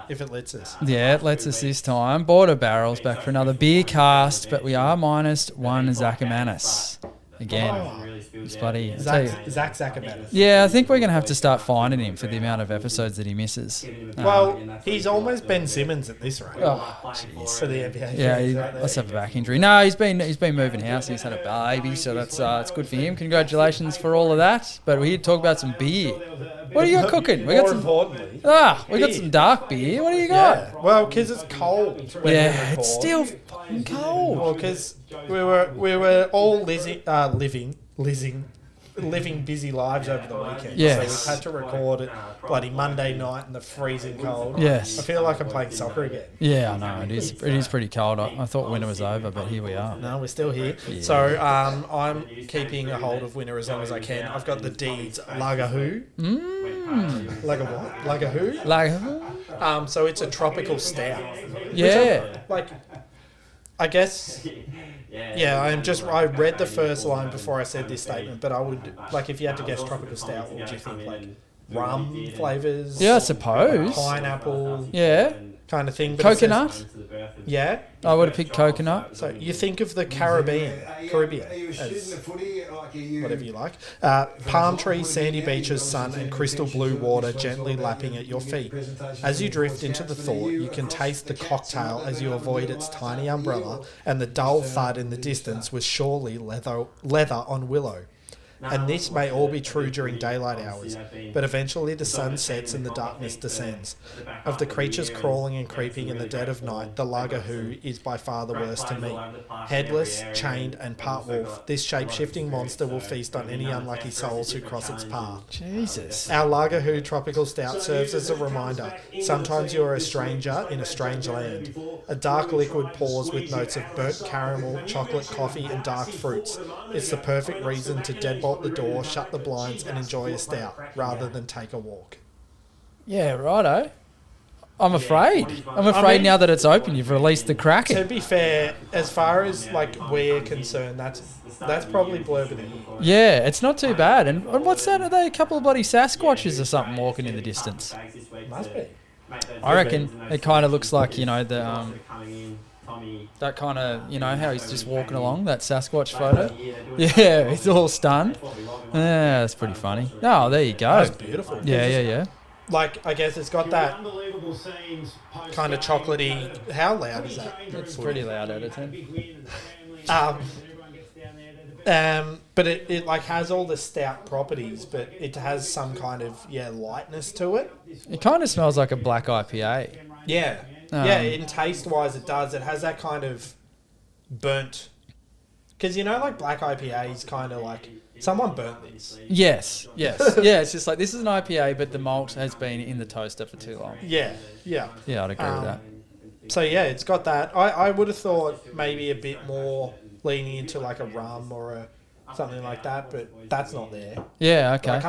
if it lets us. Yeah, it lets us this time. Border Barrels back for another beer cast, but we are minus one Zacchamanus. Again, it's bloody... Zach Zacchamanus. Yeah, I think we're going to have to start finding him for the amount of episodes that he misses. Well, he's almost Ben Simmons at this rate. Oh, jeez. For the NBA. Yeah, let's have a back injury. No, he's been moving house. He's had a baby, so that's it's good for him. Congratulations for all of that. But we're here to talk about some beer. What do you got cooking? We got some. Importantly, we got some dark beer. What do you got? Yeah. Well, because it's cold. When Yeah, it's still fucking cold. Well, because we were all living busy lives over the weekend. Yes. So we've had to record it bloody Monday night in the freezing cold. Yes. I feel like I'm playing soccer again. Yeah, I know. It is pretty cold. I thought winter was over, but here we are. No, we're still here. Yeah. So I'm keeping a hold of winter as long as I can. I've got the Deeds Lagahoo. Lagahoo? Lagahoo? So it's a tropical stout. Yeah. I guess... Yeah, I read the first line before I said this statement, but I would, if you had to guess tropical stout, what would you think? Rum flavours? Yeah, I suppose. Pineapple? Yeah. Kind of thing. But Coconut? Yeah. I would have picked coconut. So you think of the Caribbean, as whatever you like. Palm trees, sandy beaches, sun, and crystal blue water gently lapping at your feet. As you drift into the thought, you can taste the cocktail as you avoid its tiny umbrella, and the dull thud in the distance was surely leather on willow. And this may all be true during daylight hours, but eventually the sun sets and the darkness descends. Of the creatures crawling and creeping in the dead of night, the Lagahoo is by far the worst to me. Headless, chained, and part wolf, this shape-shifting monster will feast on any unlucky souls who cross its path. Jesus. Our Lagahoo Tropical Stout serves as a reminder. Sometimes you are a stranger in a strange land. A dark liquid pours with notes of burnt caramel, chocolate, coffee, and dark fruits. It's the perfect reason to deadbolt the door, shut the blinds, and enjoy a stout rather than take a walk. Yeah, righto. I'm afraid. Now that it's open, you've released the Kraken. To be fair, as far as we're concerned, that's probably blurb of the year. Yeah, it's not too bad. And what's that? Are they a couple of bloody Sasquatches or something walking in the distance? Must be. I reckon it kind of looks like, that kind of, how he's just walking along, that Sasquatch photo. Yeah, he's all stunned. Yeah, that's pretty funny. Oh, there you go. That's beautiful. Yeah. I guess it's got that kind of chocolatey... How loud is that? It's pretty loud out of 10. But it has all the stout properties, but it has some kind of, lightness to it. It kind of smells like a black IPA. Yeah. In taste-wise it does. It has that kind of burnt... Because, black IPA is kind of someone burnt this. Yes. Yeah, it's just this is an IPA, but the malt has been in the toaster for too long. Yeah. Yeah, I'd agree with that. So, it's got that. I would have thought maybe a bit more leaning into a rum or something like that, but that's not there. Yeah, okay.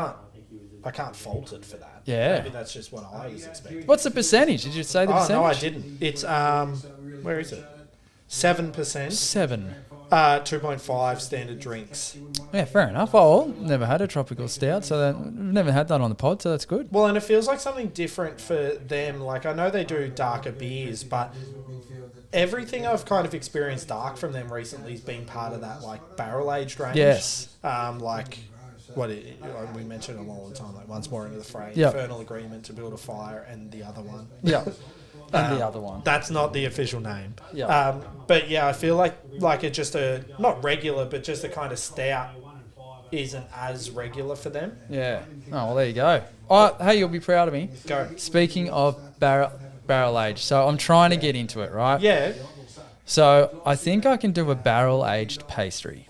I can't fault it for that. Yeah. Maybe that's just what I was expecting. What's the percentage? Did you say the percentage? No, I didn't. It's, where is it? 7%. 7. 2.5 standard drinks. Yeah, fair enough. Oh, never had a tropical stout, so we've never had that on the pod, so that's good. Well, and it feels like something different for them. I know they do darker beers, but everything I've kind of experienced dark from them recently has been part of that, barrel-aged range. Yes. We mentioned them all the time, once more into the fray, Yep. Infernal Agreement to Build a Fire, and the other one. Yeah. And the other one. That's not the official name. Yeah. But yeah, I feel like it's just not regular, but just a kind of stout isn't as regular for them. Yeah. Oh, well, there you go. Oh, hey, you'll be proud of me. Go. Speaking of barrel age, so I'm trying to get into it, right? Yeah. So I think I can do a barrel aged pastry.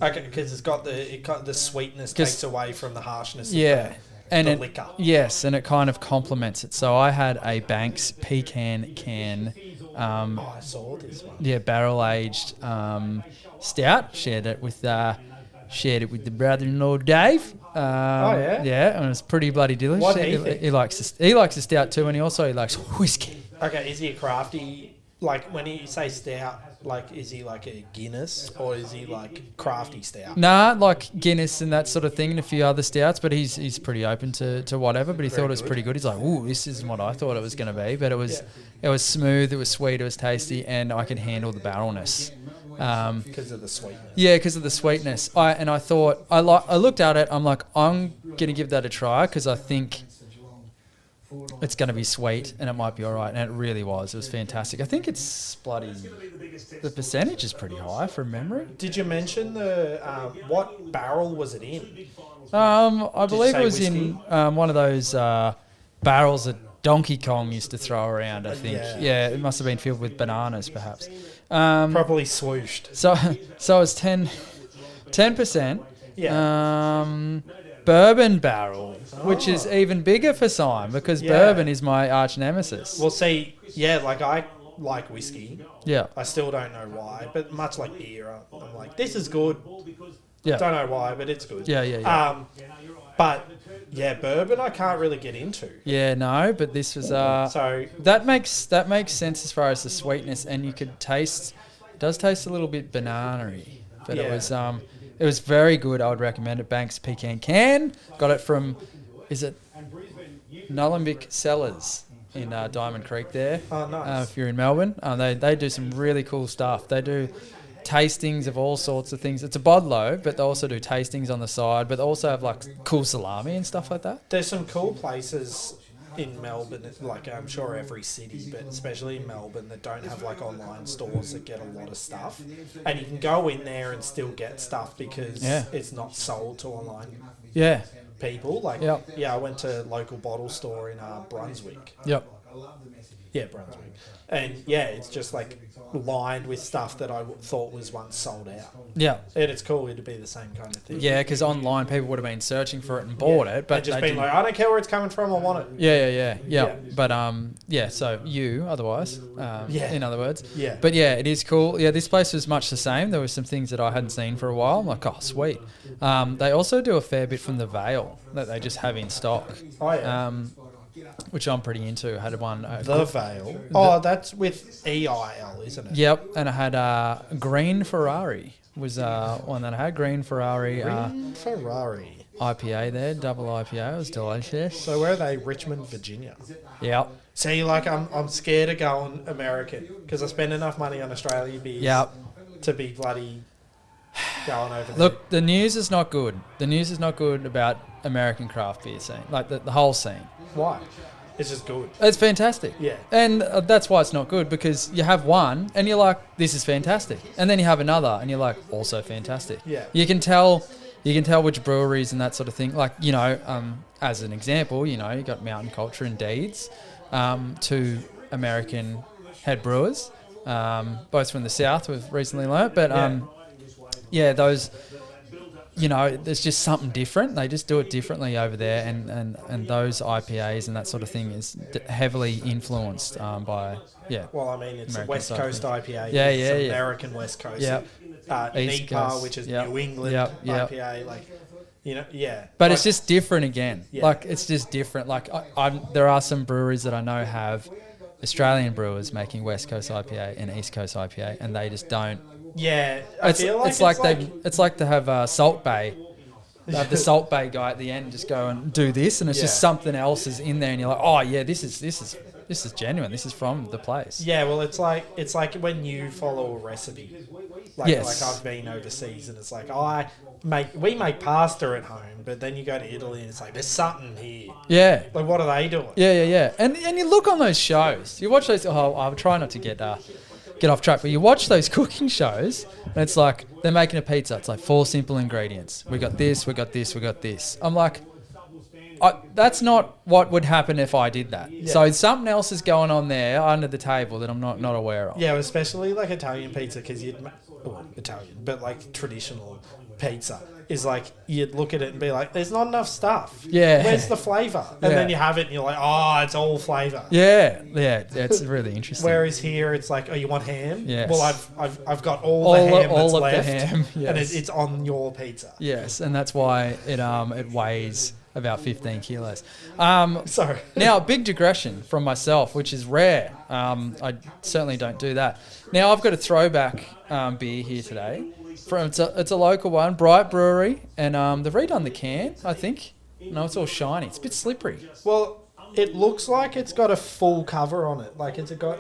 Okay, because it's got the sweetness takes away from the harshness. Yeah. And the liquor. Yes, and it kind of complements it. So I had a Banks pecan can. I saw this one. Yeah, barrel aged stout. Shared it with the brother-in-law Dave. Yeah. Yeah, and it's pretty bloody delicious. What do you think? He likes the stout too, and he likes whiskey. Okay, is he a crafty like when you say stout, like is he like a Guinness or is he like crafty stout? Nah, like Guinness and that sort of thing and a few other stouts, but he's pretty open to whatever, but he thought it was pretty good. He's like, ooh, this isn't what I thought it was going to be, but it was smooth, it was sweet, it was tasty, and I could handle the barrelness. Because of the sweetness. Yeah, because of the sweetness. I thought, I looked at it, I'm like, I'm going to give that a try because I think it's going to be sweet and it might be all right, and it really was. It was fantastic. I think it's bloody... The percentage is pretty high from memory. Did you mention the what barrel was it in? I believe it was whiskey? in one of those barrels that Donkey Kong used to throw around, I think. Yeah, it must have been filled with bananas, perhaps. Probably swooshed. So it's 10%. Yeah. Bourbon barrel, which is even bigger for Simon because bourbon is my arch nemesis. Well, see, like I like whiskey. Yeah. I still don't know why, but much like beer, I'm like, this is good. Yeah. Don't know why, but it's good. Yeah. But yeah, bourbon I can't really get into. Yeah, no, but this was so that makes sense as far as the sweetness, and you could taste. It does taste a little bit banana-y, but it was very good. I would recommend it. Banks Pecan Can. Got it from, is it Nullimbic Cellars in Diamond Creek there. Oh, nice. If you're in Melbourne. They do some really cool stuff. They do tastings of all sorts of things. It's a bodlo, but they also do tastings on the side, but they also have like cool salami and stuff like that. There's some cool places in Melbourne, like I'm sure every city, but especially in Melbourne, that don't have like online stores that get a lot of stuff, and you can go in there and still get stuff because it's not sold to online people. Like I went to a local bottle store in Brunswick. Brunswick, and it's just like lined with stuff that I thought was once sold out. And it's cool to be the same kind of thing. Because online people would have been searching for it and bought it, but and just been like, I don't care where it's coming from, I want it. But so you otherwise, in other words, but it is cool. This place was much the same. There were some things that I hadn't seen for a while. I'm like, oh sweet. They also do a fair bit from the Vale that they just have in stock. Which I'm pretty into. I had one. The Vale. That's with EIL, isn't it? Yep, and I had Green Ferrari was one that I had. Green Ferrari. Ferrari. IPA there, double IPA. It was delicious. So where are they? Richmond, Virginia. Yep. See, like I'm scared of going American because I spend enough money on Australian beers to be bloody going over there. Look, the news is not good. The news is not good about American craft beer scene, like the whole scene. Why? It's just good. It's fantastic. Yeah. And that's why it's not good, because you have one and you're like, this is fantastic. And then you have another and you're like, also fantastic. Yeah. You can tell which breweries and that sort of thing. Like, as an example, you got Mountain Culture and Deeds, two American head brewers, both from the South, we've recently learnt. But, those... there's just something different. They just do it differently over there, and those IPAs and that sort of thing is heavily influenced by Well, I mean, it's American a West Coast IPA. It's American West Coast. East NEPA, Coast. which is New England IPA. Like, But it's just different again. Like it's just different. Like there are some breweries that I know have Australian brewers making West Coast IPA and East Coast IPA, and they just don't. Yeah, it's like to have Salt Bay. They have the Salt Bay guy at the end just go and do this, and it's just something else is in there, and you're like, oh yeah, this is genuine. This is from the place. Yeah, well, it's like when you follow a recipe. Like I've been overseas, and it's like we make pasta at home, but then you go to Italy, and it's like there's something here. Yeah. Like what are they doing? Yeah. And you look on those shows. You watch those. Oh, I'll try not to get off track, but you watch those cooking shows and it's like they're making a pizza. It's like 4 simple ingredients. We got this, we got this, we got this. I'm like, that's not what would happen if I did that. Yeah. So something else is going on there under the table that I'm not aware of. Yeah, especially like Italian pizza, because but like traditional pizza is like you'd look at it and be like, there's not enough stuff. Yeah. Where's the flavour? And then you have it and you're like, oh, it's all flavour. Yeah. It's really interesting. Whereas here it's like, oh, you want ham? Yes. Well, I've got all the ham that's left, the ham, and it's on your pizza. Yes, and that's why it weighs about 15 kilos. Sorry. Now, a big digression from myself, which is rare. I certainly don't do that. Now, I've got a throwback beer here today. It's a local one, Bright Brewery, and they've redone the can, I think. No, it's all shiny. It's a bit slippery. Well, it looks like it's got a full cover on it. Like it's got.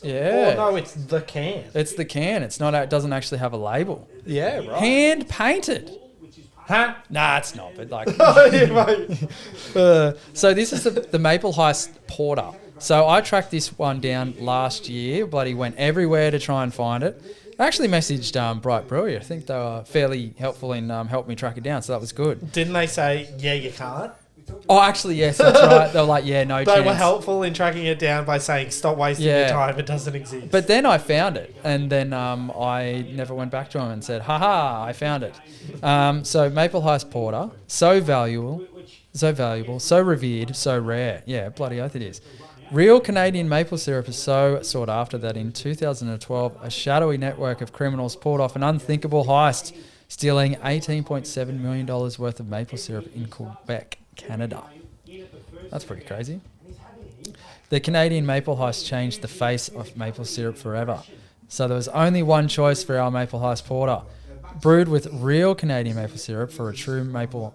Yeah. Oh no, it's the can. It's the can. It's not. It doesn't actually have a label. Yeah, right. Hand painted. Huh? Nah, it's not. But like. Mate. So this is the Maple Heist Porter. So I tracked this one down last year. Bloody went everywhere to try and find it. I actually messaged Bright Brewery. I think they were fairly helpful in helping me track it down, so that was good. Didn't they say, yeah, you can't? Oh, actually, yes, that's right. They were like, yeah, no chance. They were helpful in tracking it down by saying, stop wasting your time, it doesn't exist. But then I found it, and then I never went back to him and said, haha, I found it. So Maple Heist Porter, so valuable, so revered, so rare. Yeah, bloody oath it is. Real Canadian maple syrup is so sought after that in 2012, a shadowy network of criminals pulled off an unthinkable heist, stealing $18.7 million worth of maple syrup in Quebec, Canada. That's pretty crazy. The Canadian maple heist changed the face of maple syrup forever. So there was only one choice for our Maple Heist Porter. Brewed with real Canadian maple syrup for a true maple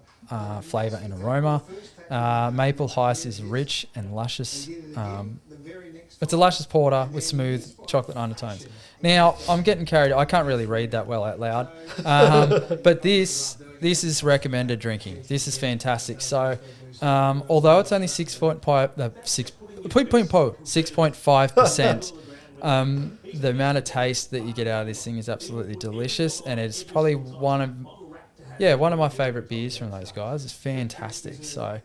flavour and aroma. Maple Heist is rich and luscious. It's a luscious porter with smooth chocolate undertones. Now, I'm getting carried. I can't really read that well out loud. But this is recommended drinking. This is fantastic. So, although it's only 6.5%, the amount of taste that you get out of this thing is absolutely delicious, and it's probably one of my favourite beers from those guys. It's fantastic. So,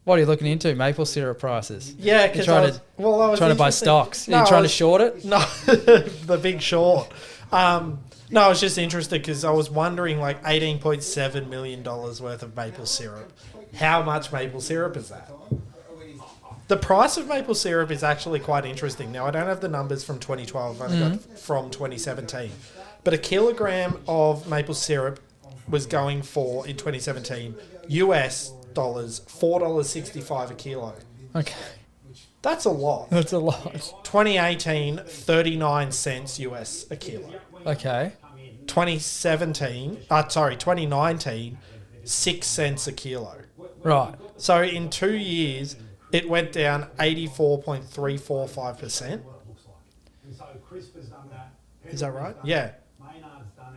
what are you looking into? Maple syrup prices? Yeah, because I was trying to buy stocks. Are you trying to short it? No, the big short. No, I was just interested because I was wondering, like, $18.7 million worth of maple syrup. How much maple syrup is that? The price of maple syrup is actually quite interesting. Now, I don't have the numbers from 2012. I've only got from 2017. But a kilogram of maple syrup was going for, in 2017, US dollars, $4.65 a kilo. Okay. That's a lot. That's a lot. 2018, 39 cents US a kilo. Okay. 2019, 6 cents a kilo. Right. So in 2 years, it went down 84.345%. Is that right? Yeah.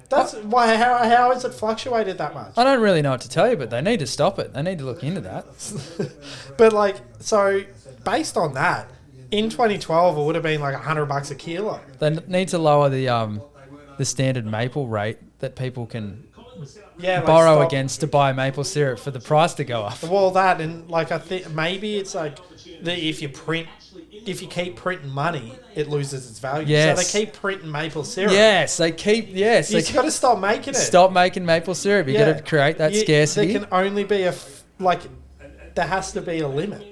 That's why. How has it fluctuated that much? I don't really know what to tell you, but they need to stop it. They need to look into that. But like, so based on that, in 2012 it would have been like $100 a kilo. They need to lower the standard maple rate that people can borrow against to buy maple syrup for the price to go up. Well, that, and like I think maybe it's like if you keep printing money, it loses its value. Yes. So they keep printing maple syrup. Yes, they keep. Yes, You've got to stop making it. Stop making maple syrup. You got to create that scarcity. There can only be there has to be a limit.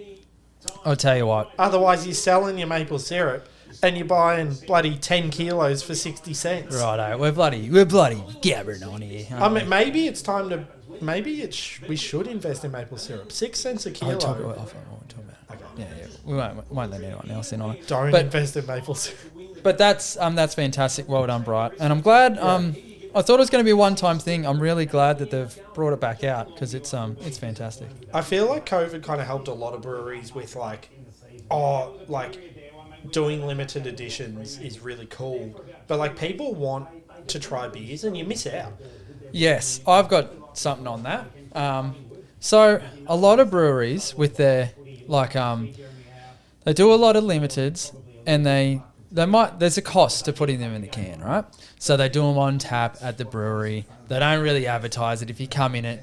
I'll tell you what. Otherwise, you're selling your maple syrup and you're buying bloody 10 kilos for 60 cents. Righto, we're bloody gabbering on here. I mean, maybe it's time to. We should invest in maple syrup. 6 cents a kilo. I'll talk about it. Okay. Yeah. We won't let anyone else in on it. Don't invest in maple syrup. But that's fantastic. Well done, Bright. And I'm glad. I thought it was going to be a one-time thing. I'm really glad that they've brought it back out because it's fantastic. I feel like COVID kind of helped a lot of breweries with doing limited editions is really cool. But like people want to try beers and you miss out. Yes, I've got something on that. So a lot of breweries with their they do a lot of limiteds and there's a cost to putting them in the can, right? So they do them on tap at the brewery. They don't really advertise it. If you come in,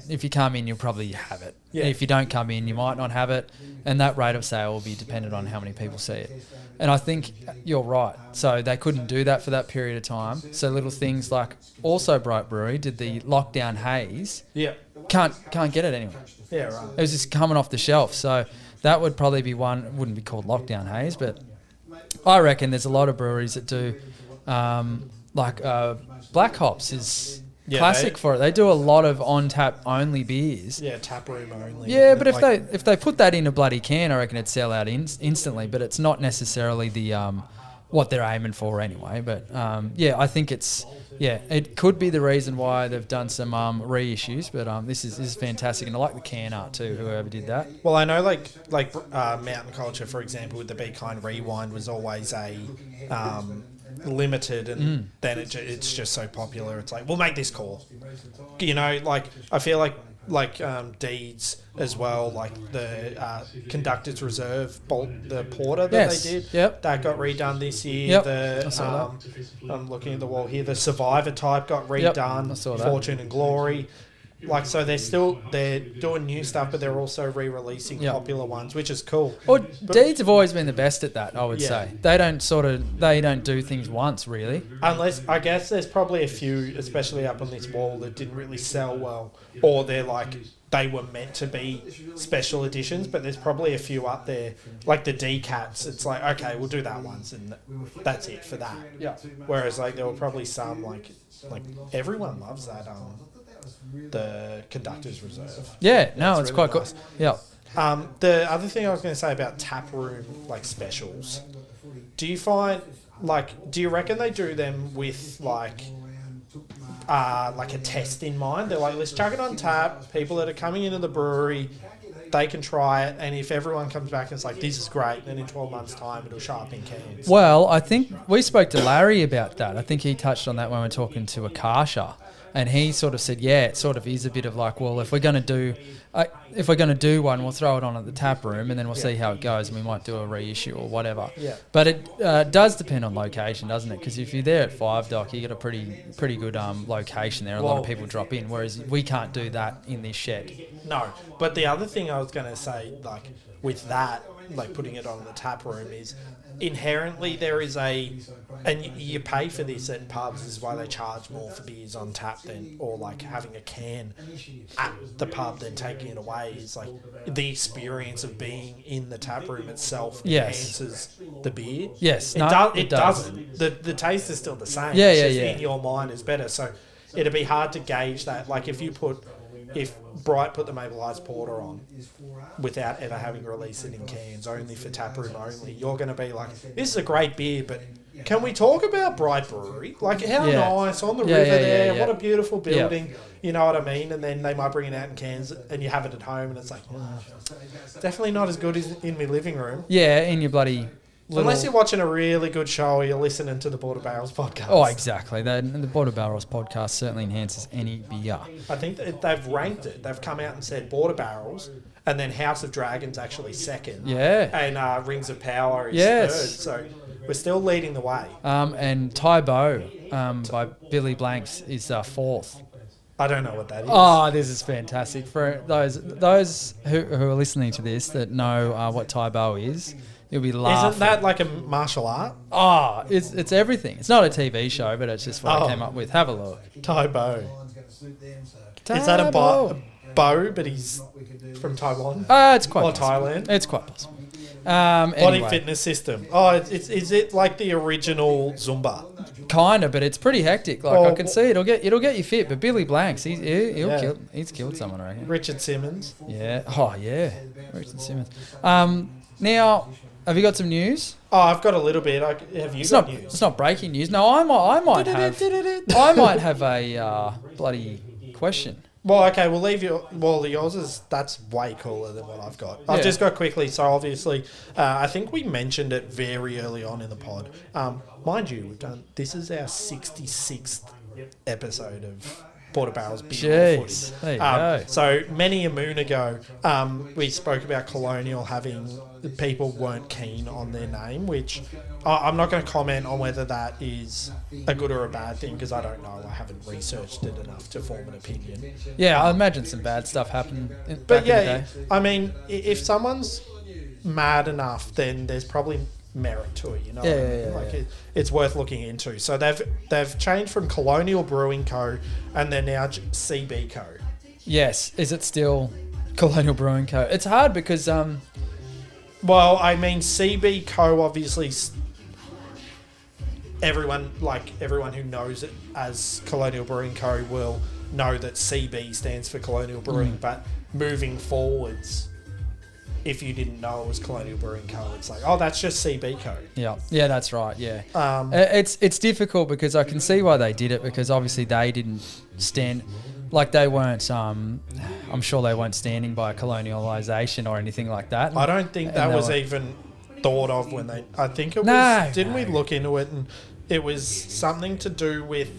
you'll probably have it. Yeah. If you don't come in, you might not have it. And that rate of sale will be dependent on how many people see it. And I think you're right. So they couldn't do that for that period of time. So little things like also Bright Brewery did the lockdown haze. Yeah. Can't get it anywhere. Yeah, right. It was just coming off the shelf. So that would probably be one. It wouldn't be called lockdown haze, but I reckon there's a lot of breweries that do Black Hops is classic for it. They do a lot of on tap only beers. Yeah, tap room only. Yeah, but if they put that in a bloody can, I reckon it'd sell out instantly. But it's not necessarily the what they're aiming for anyway. But I think it could be the reason why they've done some reissues. But this is fantastic, and I like the can art too. Whoever did that. Well, I know like Mountain Culture, for example, with the Be Kind Rewind was always a limited, and then it's just so popular. It's like, we'll make this call. You know, like I feel like Deeds as well, like the Conductor's Reserve the porter that they did. Yep. That got redone this year. Yep. I'm looking at the wall here. The Survivor type got redone. I saw that. Fortune and Glory. Like, so they're doing new stuff, but they're also re-releasing popular ones, which is cool. Well, Deeds have always been the best at that, I would say. They don't do things once, really. Unless, I guess there's probably a few, especially up on this wall, that didn't really sell well, or they were meant to be special editions, but there's probably a few up there, like the D-Cats. It's like, okay, we'll do that once, and that's it for that. Yeah. Whereas, like, there were probably some, like everyone loves that, the Conductor's Reserve. Yeah, no, it's really quite nice. good. Yeah. The other thing I was going to say about tap room specials, do you reckon they do them with like a test in mind? They're like, let's chuck it on tap. People that are coming into the brewery, they can try it, and if everyone comes back and it's like, this is great, then in 12 months' time it'll show up in cans. Well, I think we spoke to Larry about that. I think he touched on that when we were talking to Akasha. And he sort of said, yeah, it sort of is a bit of like, well, if we're going to do one, we'll throw it on at the tap room, and then we'll see how it goes, and we might do a reissue or whatever. Yeah. But it does depend on location, doesn't it? Because if you're there at 5 Dock, you get a pretty good location there. A lot of people drop in, whereas we can't do that in this shed. No, but the other thing I was going to say, like with that, like putting it on the tap room, is inherently there is and you pay for this at pubs. This is why they charge more for beers on tap or like having a can at the pub than taking it away. Is like the experience of being in the tap room itself enhances the beer. Yes, it doesn't. The taste is still the same. In your mind is better. So it'd be hard to gauge that. Like if Bright put the Maple Ice Porter on without ever having released it in cans, only for taproom only, you're going to be like, this is a great beer, but can we talk about Bright Brewery? Like, how nice, on the river there, what a beautiful building, you know what I mean? And then they might bring it out in cans, and you have it at home, and it's like, definitely not as good as in my living room. Yeah, in your bloody... Unless you're watching a really good show or you're listening to the Border Barrels podcast. Oh, exactly. The Border Barrels podcast certainly enhances any beer. I think that they've ranked it. They've come out and said Border Barrels, and then House of Dragons actually second. Yeah. And Rings of Power is third. So we're still leading the way. And Tybo by Billy Blanks is fourth. I don't know what that is. Oh, this is fantastic. For those who are listening to this that know what Tybo is, you'll be laughing. Isn't that like a martial art? Oh, it's everything. It's not a TV show, but it's just what I came up with. Have a look. Tybo. Is that a bow, but he's from Taiwan? It's quite or possible. Thailand? It's quite possible. Body fitness system. Oh, is it like the original Zumba? Kinda, but it's pretty hectic. Like, I can see it'll get you fit. But Billy Blanks, he's killed someone, I reckon. Richard Simmons. Yeah. Oh yeah, Richard Simmons. Now, have you got some news? Oh, I've got a little bit. Have you got news? It's not breaking news. No, I might have a bloody question. Well, okay, we'll leave you. Well, that's way cooler than what I've got. I've just got quickly. So obviously, I think we mentioned it very early on in the pod. Mind you, this is our 66th episode of Border Barrels Beer Jeez, there you go. So many a moon ago, we spoke about Colonial having people weren't keen on their name, which I'm not going to comment on whether that is a good or a bad thing because I don't know. I haven't researched it enough to form an opinion. Yeah, I imagine some bad stuff happened back in the day. I mean, if someone's mad enough, then there's probably merit to it, you know. It's worth looking into. So they've changed from Colonial Brewing Co. and they're now CB Co. Yes, is it still Colonial Brewing Co? It's hard because well, I mean, CB Co. obviously everyone who knows it as Colonial Brewing Co. will know that CB stands for Colonial Brewing, but moving forwards, if you didn't know it was Colonial Brewing Co., it's like, oh, that's just CB Co. Yeah, that's right. Yeah, it's difficult because I can see why they did it, because obviously they didn't stand, like they weren't. I'm sure they weren't standing by colonialisation or anything like that. I don't think that was even thought of when they. I think it was. Didn't we look into it, and it was something to do with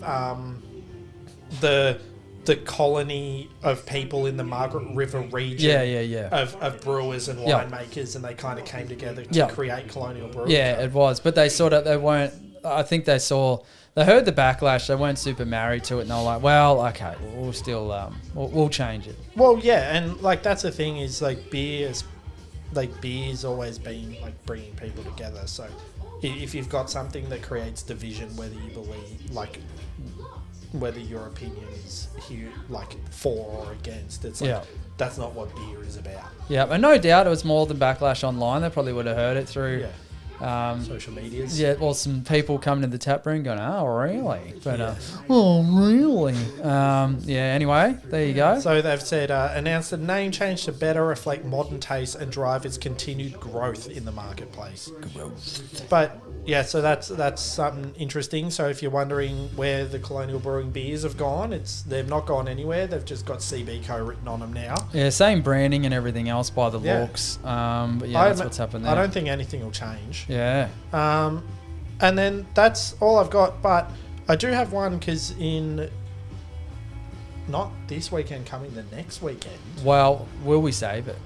the colony of people in the Margaret River region of brewers and winemakers, and they kind of came together to create Colonial Brewing. Yeah, it was. But they weren't, I think they heard the backlash, they weren't super married to it, and they were like, well, okay, we'll still, we'll change it. Well, yeah, and like that's the thing is like beer's always been like bringing people together. So if you've got something that creates division, whether you believe, like, whether your opinion is here, like for or against, it's like that's not what beer is about. Yeah, and no doubt it was more than backlash online. They probably would have heard it through social medias. Yeah, well, some people coming to the tap room going, oh, really? But, oh, really? Anyway, there you go. So they've said, announced a name change to better reflect modern taste and drive its continued growth in the marketplace. But, yeah, so that's something interesting. So if you're wondering where the Colonial Brewing beers have gone, they've not gone anywhere. They've just got CB Co. written on them now. Yeah, same branding and everything else by the looks. But, that's what's happened there. I don't think anything will change. Yeah. And then that's all I've got, but I do have one because in not this weekend, coming the next weekend. Well, will we save it?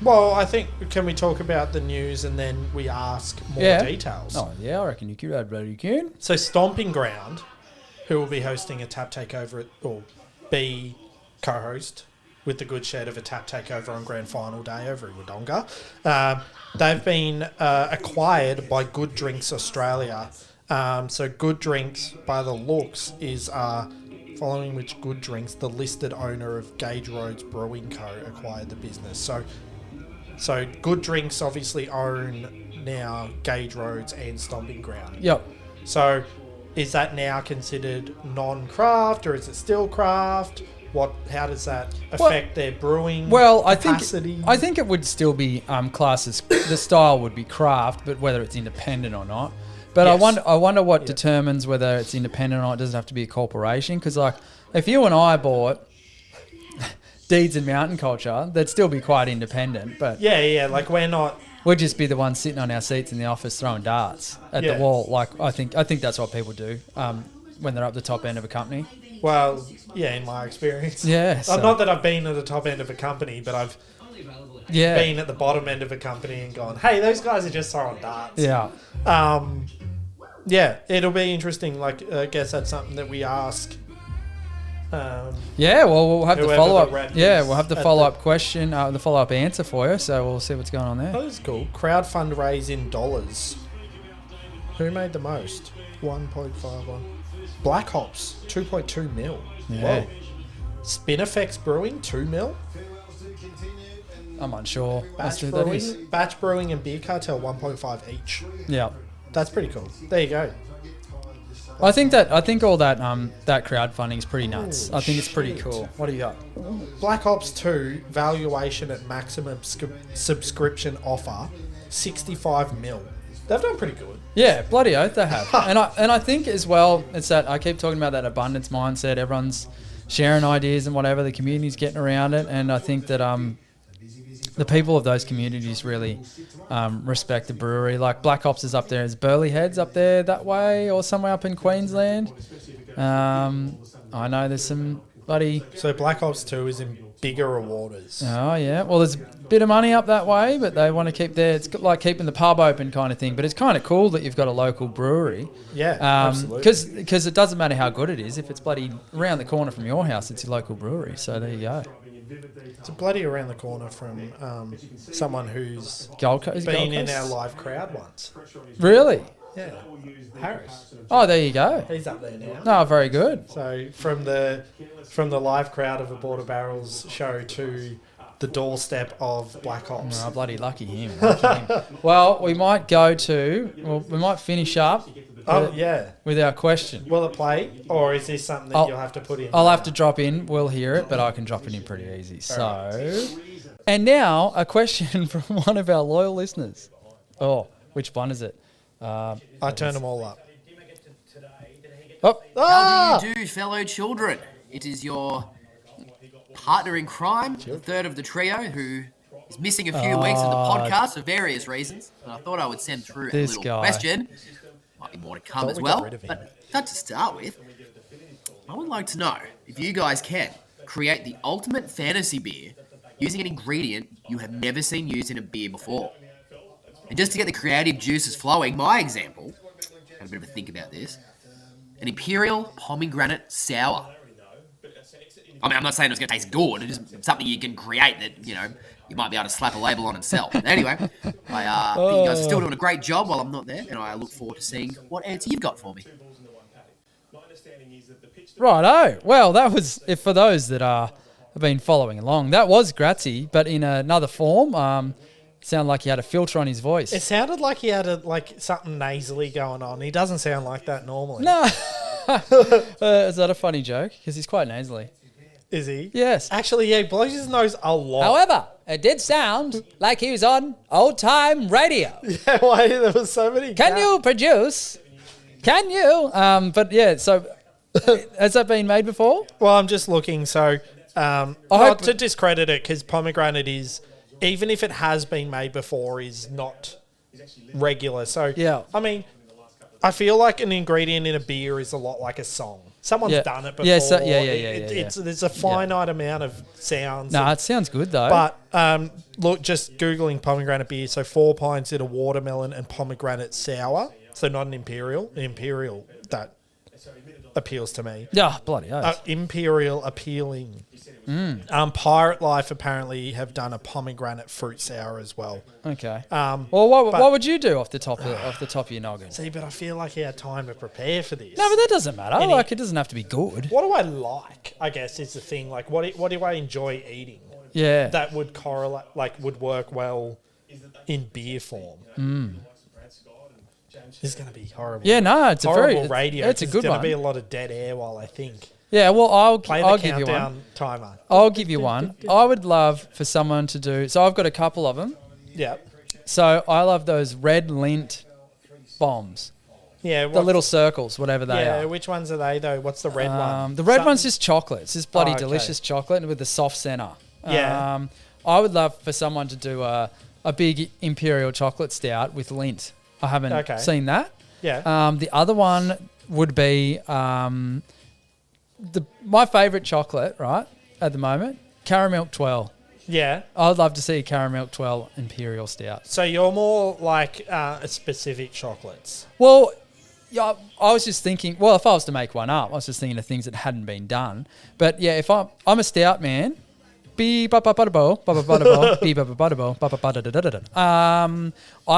Well, I think, can we talk about the news and then we ask more details? Oh, yeah, I reckon you could. You can. So Stomping Ground, who will be hosting a tap takeover, or be co-host with the good shed of a tap takeover on grand final day over in Wodonga. They've been acquired by Good Drinks Australia. So Good Drinks, by the looks, is following which Good Drinks, the listed owner of Gage Roads Brewing Co., acquired the business. So Good Drinks obviously own now Gage Roads and Stomping Ground. Yep. So is that now considered non-craft, or is it still craft? How does that affect their brewing capacity? I think it would still be classed as, the style would be craft, but whether it's independent or not. But yes. I wonder what determines whether it's independent or not. It doesn't have to be a corporation, because like if you and I bought Deeds and Mountain Culture, they'd still be quite independent. But like we'd just be the ones sitting on our seats in the office throwing darts at the wall. Like I think that's what people do when they're up the top end of a company. Well, yeah, in my experience. Yeah. So. Not that I've been at the top end of a company, but I've been at the bottom end of a company and gone, hey, those guys are just throwing darts. Yeah. It'll be interesting. Like, I guess that's something that we ask. We'll have the follow-up. We'll have the follow-up question, the follow-up answer for you, so we'll see what's going on there. Oh, that's cool. Crowd fundraise in dollars. Who made the most? 1.51. Black Hops, 2.2 mil. Yeah. Whoa. Spin Effects Brewing, 2 mil. I'm unsure. Batch Brewing and Beer Cartel, 1.5 each. Yeah. That's pretty cool. There you go. I think all that crowdfunding is pretty nuts. I think it's pretty cool. What do you got? Black Ops 2 valuation at maximum subscription offer, 65 mil. They've done pretty good. Yeah, bloody oath they have. and I think as well, it's that I keep talking about that abundance mindset. Everyone's sharing ideas and whatever, the community's getting around it, and I think that the people of those communities really respect the brewery. Like Black Ops is up there, is Burley Heads up there that way, or somewhere up in Queensland. I know there's some bloody... So Black Ops 2 is in bigger waters. Oh, yeah. Well, there's a bit of money up that way, but they want to keep it's like keeping the pub open kind of thing. But it's kind of cool that you've got a local brewery. Yeah, absolutely. Because it doesn't matter how good it is. If it's bloody around the corner from your house, it's your local brewery. So there you go. It's bloody around the corner from someone who's been in our live crowd once. Really? Yeah. Harris. Oh, there you go. He's up there now. No, very good. So from the live crowd of a Border Barrels show to the doorstep of Black Ops. Oh, bloody lucky him. Well, we might finish up Oh, yeah. Without question. Will it play? Or is this something that you'll have to put in? I'll have to drop in. We'll hear it, but I can drop it in pretty easy. And now a question from one of our loyal listeners. Oh, which one is it? I turned them all up. How do you do, fellow children? It is your partner in crime, the third of the trio, who is missing a few weeks of the podcast for various reasons. And I thought I would send through a little question. Might be more to come as well. But to start with, I would like to know if you guys can create the ultimate fantasy beer using an ingredient you have never seen used in a beer before. And just to get the creative juices flowing, my example, had a bit of a think about this, an Imperial Pomegranate Sour. I mean, I'm not saying it's going to taste good. It's just something you can create that, you might be able to slap a label on and sell. Anyway, I think you guys are still doing a great job while I'm not there, and I look forward to seeing what answer you've got for me. Righto. Well, that was, if for those that have been following along, that was Grazzi, but in another form. Sounded like he had a filter on his voice. It sounded like he had something nasally going on. He doesn't sound like that normally. No. Is that a funny joke? Because he's quite nasally. Is he? Yes. Actually, yeah, he blows his nose a lot. However, it did sound like he was on old-time radio. Yeah, why? There was so many. Can you produce? Can you? But yeah, so has that been made before? Well, I'm just looking. So, not to discredit it, because pomegranate is, even if it has been made before, is not regular. So, yeah. I mean, I feel like an ingredient in a beer is a lot like a song. Someone's done it before. Yeah, There's a finite amount of sounds. No, it sounds good though. But look, just Googling pomegranate beer. So 4 pints in a watermelon and pomegranate sour. So not an imperial. An imperial, that appeals to me. Yeah, bloody oath. Imperial appealing. Pirate Life apparently have done a pomegranate fruit sour as well. Okay. Well, what would you do off the top of your noggin? See, but I feel like he had time to prepare for this. No, but that doesn't matter. It doesn't have to be good. What do I like? I guess is the thing. Like, what do I enjoy eating? Yeah. That would correlate, would work well in beer form. This is going to be horrible. Yeah, no, it's horrible radio. It's a good one. There's going to be a lot of dead air while I think. Yeah, well, I'll give you one. Timer. I'll give you one. I would love for someone to do. So I've got a couple of them. Yeah. So I love those red lint bombs. Yeah. The little circles, whatever they are. Yeah. Which ones are they though? What's the red one? The red one's just chocolate. It's just bloody delicious chocolate with the soft center. Yeah. I would love for someone to do a big imperial chocolate stout with lint. I haven't seen that. Yeah. The other one would be my favourite chocolate, right, at the moment, Caramel Twirl. Yeah. I'd love to see Caramel Twirl Imperial Stout. So you're more like specific chocolates. Well, yeah, I was just thinking, well, if I was to make one up, I was just thinking of things that hadn't been done. But yeah, if I'm a stout man, I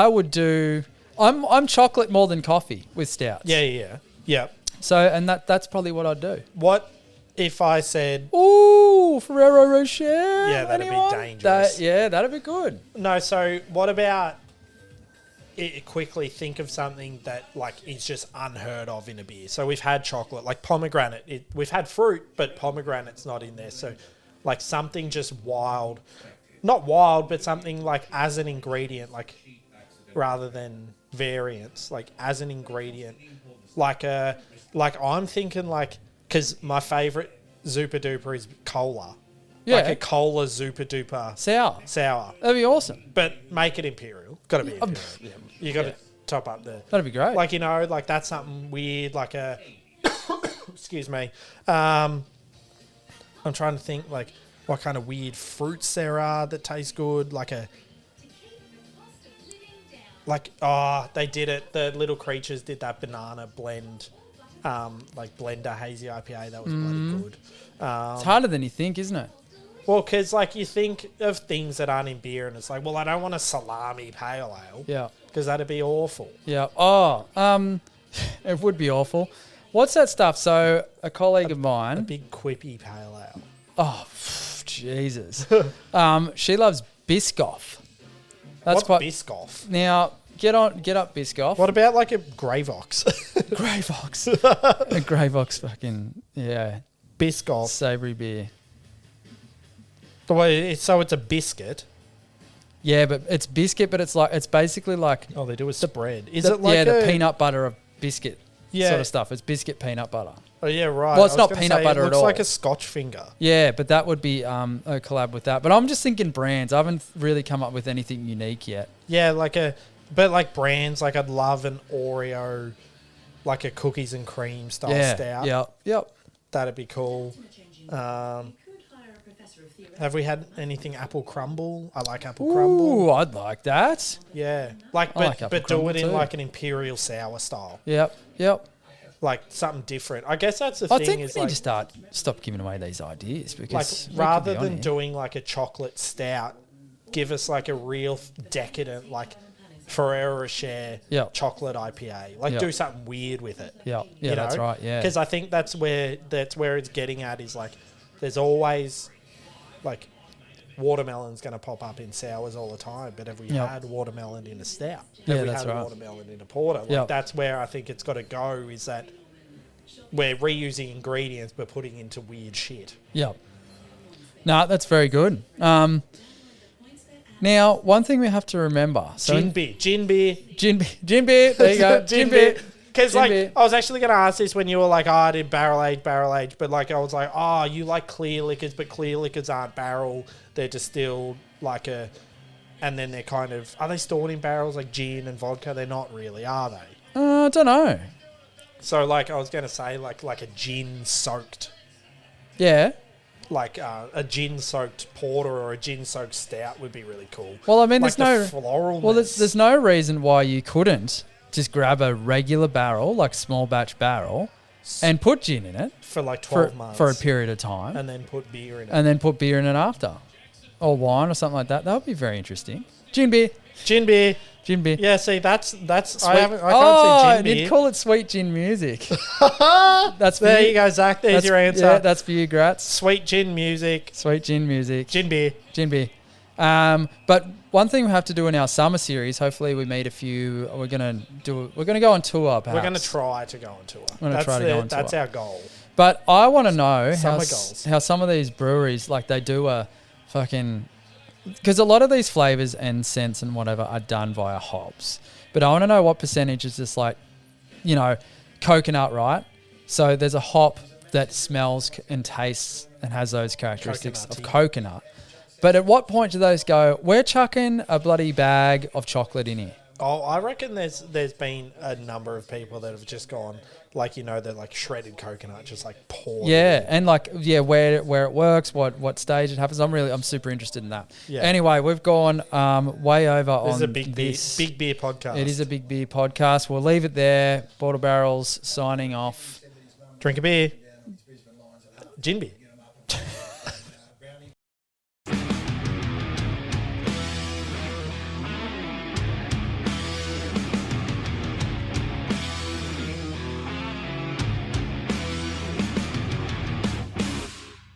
would do, I'm chocolate more than coffee with stouts. Yeah. So, and that's probably what I'd do. What if I said... Ooh, Ferrero Rocher? Yeah, that'd be dangerous. That'd be good. No, so what about... quickly think of something that is just unheard of in a beer. So we've had chocolate, like pomegranate. We've had fruit, but pomegranate's not in there. So something just wild. Not wild, but something as an ingredient, rather than variants, as an ingredient. I'm thinking because my favourite Zupa Duper is cola. Yeah. Like a cola Zupa Duper. Sour. That'd be awesome. But make it imperial. Got to be imperial. You got to top up the... That'd be great. That's something weird, excuse me. I'm trying to think, what kind of weird fruits there are that taste good. They did it. The Little Creatures did that banana blend, blender hazy IPA. That was bloody good. It's harder than you think, isn't it? Well, because you think of things that aren't in beer, and it's I don't want a salami pale ale. Yeah. Because that'd be awful. Yeah. Oh, it would be awful. What's that stuff? So a colleague of mine, a big quippy pale ale. Oh, Jesus. She loves Biscoff. What's Biscoff? Now, get up, Biscoff. What about like a Greyvox? Greyvox? A Greyvox fucking, Biscoff. savoury beer. So it's a biscuit. Yeah, but it's biscuit, but it's basically like... Oh, they do a spread. Is it like the peanut butter of biscuit sort of stuff. It's biscuit peanut butter. Oh, yeah, right. Well, it's not peanut butter at all. It looks like a Scotch finger. Yeah, but that would be a collab with that. But I'm just thinking brands. I haven't really come up with anything unique yet. Yeah, but brands, like I'd love an Oreo, like a cookies and cream style stout. Yep. That'd be cool. Have we had anything apple crumble? I like apple crumble. Ooh, I'd like that. Yeah. like but do it in too. like an imperial sour style. Yep. Like something different. I guess that's the thing. I think is we need to stop giving away these ideas because rather than doing like a chocolate stout, give us like a real decadent like Ferrero Rocher chocolate IPA. Do something weird with it. Yeah, that's right. Yeah, because I think that's where it's getting at is like there's always like watermelon's going to pop up in sours all the time, but have we had watermelon in a stout? Have we had watermelon in a porter? That's where I think it's got to go, is that we're reusing ingredients but putting into weird shit. Yep. No, that's very good. Now, one thing we have to remember. So Gin beer. There you go. Gin beer. Because, I was actually going to ask this when you were like, I did barrel age. But, I was like, you like clear liquors, but clear liquors aren't barrel. They're distilled and then they're kind of, are they stored in barrels like gin and vodka? They're not really, are they? I don't know. So, I was going to say, like a gin-soaked. Yeah. A gin-soaked porter or a gin-soaked stout would be really cool. Well, I mean, there's no reason why you couldn't just grab a regular barrel, like small batch barrel, and put gin in it for 12 months for a period of time, and then put beer in it, after, or wine or something like that. That would be very interesting. Gin beer. Yeah, see, that's sweet. I can't say gin beer. You'd call it sweet gin music. That's for there you go, Zach. There's your answer. Yeah, that's for you, Gratz. Sweet gin music. Gin beer. But one thing we have to do in our summer series, hopefully we meet a few. We're gonna go on tour. Perhaps we're gonna try to go on tour. That's our goal. But I want to know how some of these breweries they do a fucking, because a lot of these flavors and scents and whatever are done via hops. But I want to know what percentage is just coconut, right? So there's a hop that smells and tastes and has those characteristics of coconut. But at what point do those go, we're chucking a bloody bag of chocolate in here? Oh, I reckon there's been a number of people that have just gone, the shredded coconut, just poured. Yeah, and where it works, what stage it happens. I'm super interested in that. Yeah. Anyway, we've gone way over on this. This is a big beer podcast. It is a big beer podcast. We'll leave it there. Border Barrels signing off. Drink a beer. Gin beer.